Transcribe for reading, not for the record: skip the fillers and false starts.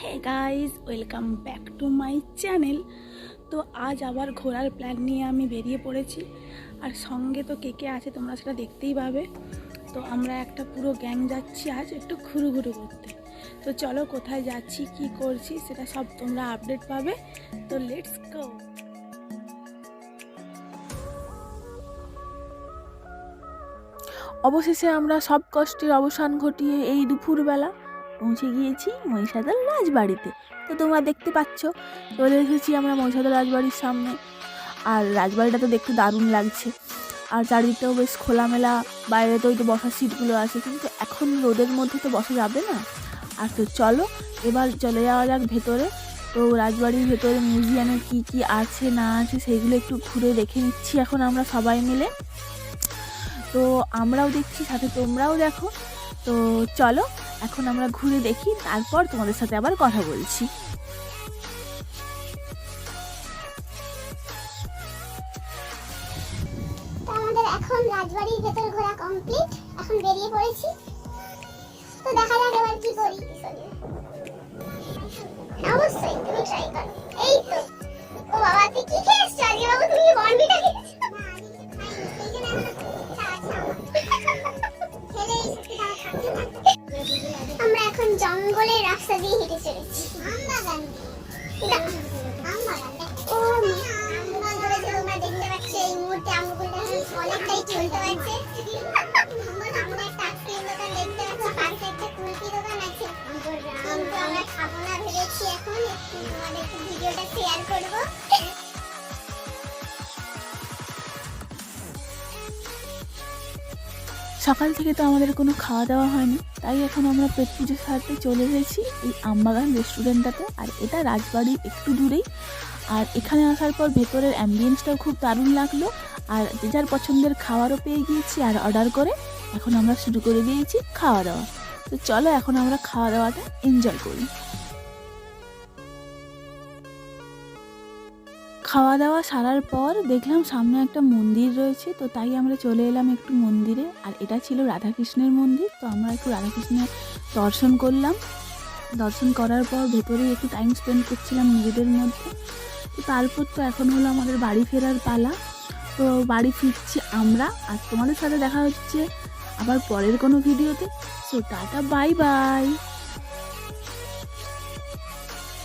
Hey guys, welcome back to my channel. তো আজ আবার ঘোরার প্ল্যান নিয়ে আমি বেরিয়ে পড়েছি, আর সঙ্গে তো কে কে আছে তোমরা সেটা দেখতেই পাবে। তো আমরা একটা পুরো গ্যাং যাচ্ছি আজ একটু ঘুরু ঘুরু করতে। তো চলো, কোথায় যাচ্ছি কি করছি সেটা সব তোমরা আপডেট পাবে। তো লেটস গো। অবশেষে আমরা সব কষ্টের অবসান ঘটিয়ে এই দুপুরবেলা পৌঁছে গিয়েছি মহিষাদল রাজবাড়িতে। তো তোমরা দেখতে পাচ্ছ, চলে এসেছি আমরা মহিষাদল রাজবাড়ির সামনে। আর রাজবাড়িটা তো দেখতে দারুণ লাগছে, আর চারিদিকটাও বেশ খোলামেলা। বাইরে তো ওই তো বসার সিটগুলো আছে, কিন্তু এখন রোদের মধ্যে তো বসা যাবে না। আর তো চলো এবার চলে যাওয়া যাক ভেতরে। তো রাজবাড়ির ভেতরে মিউজিয়ামে কি কি আছে না আছে সেইগুলো একটু ঘুরে দেখে নিচ্ছি এখন আমরা সবাই মিলে। তো আমরাও দেখছি, সাথে তোমরাও দেখো। তো চলো এখন আমরা ঘুরে দেখি, তারপর তোমাদের সাথে আবার কথা বলছি। আমাদের এখন রাজবাড়ির ভেতর ঘোরা কমপ্লিট, এখন বেরিয়ে পড়েছি। তো দেখা যাক এবার কি করি। অবশ্যই তুমি ট্রাই করো। এই তো, ও বাবা তুই কি খেয়েছো আজকে? বাবু তুমি বর্নভিটা খেয়েছো? আমরা এখন জঙ্গলের রাস্তা দিয়ে হেঁটে চলেছি। ও তোমরা দেখতে পাচ্ছ এই মুহূর্তে আমগুলো অনেকটাই চলতে পারছে। সামনে একটা আইসক্রিম দোকান দেখতে পাচ্ছ, পাশে একটা কুলফি দোকান আছে, কিন্তু আমরা খাবো না ভেবেছি। এখন তোমাদের ভিডিওটা শেয়ার করবো। সকাল থেকে তো আমাদের কোনো খাওয়া দাওয়া হয়নি, তাই এখন আমরা পেট পুজোর সাথে চলে এসেছি এই আমবাগান রেস্টুরেন্টটাতে। আর এটা রাজবাড়ির একটু দূরেই। আর এখানে আসার পর ভেতরের অ্যাম্বিয়েন্সটাও খুব দারুণ লাগলো, আর যে যার পছন্দের খাবারও পেয়ে গিয়েছি। আর অর্ডার করে এখন আমরা শুরু করে দিয়েছি খাওয়া দাওয়া। তো চলো এখন আমরা খাওয়া দাওয়াটা এনজয় করি। খাওয়া দাওয়া সারার পর দেখলাম সামনে একটা মন্দির রয়েছে, তো তাই আমরা চলে এলাম একটু মন্দিরে। আর এটা ছিল রাধাকৃষ্ণের মন্দির, তো আমরা একটু রাধাকৃষ্ণের দর্শন করলাম। দর্শন করার পর ভেতরে একটু টাইম স্পেন্ড করছিলাম নিজেদের মধ্যে। তো তারপর তো এখন হলো আমাদের বাড়ি ফেরার পালা। তো বাড়ি ফিরছি আমরা, আর তোমাদের সাথে দেখা হচ্ছে আবার পরের কোনো ভিডিওতে। So tata, bye bye.